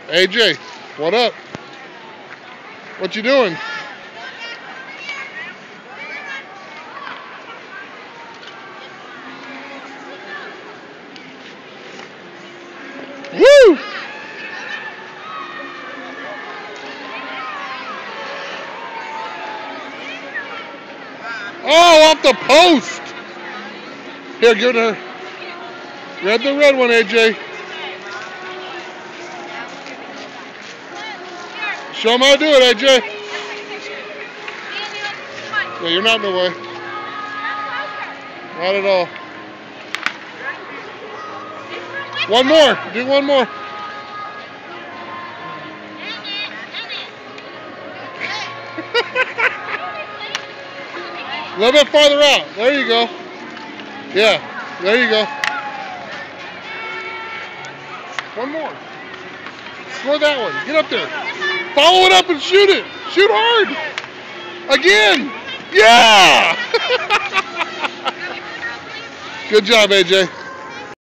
AJ, what up? What you doing? Woo! Oh, off the post! Here, give it to her. Grab the red one, AJ. Show them how to do it, AJ. Yeah, you're not in the way. Not at all. One more. Do one more. A little bit farther out. There you go. Yeah, there you go. One more. Score that one. Get up there. Follow it up and shoot it. Shoot hard. Again. Yeah. Good job, AJ.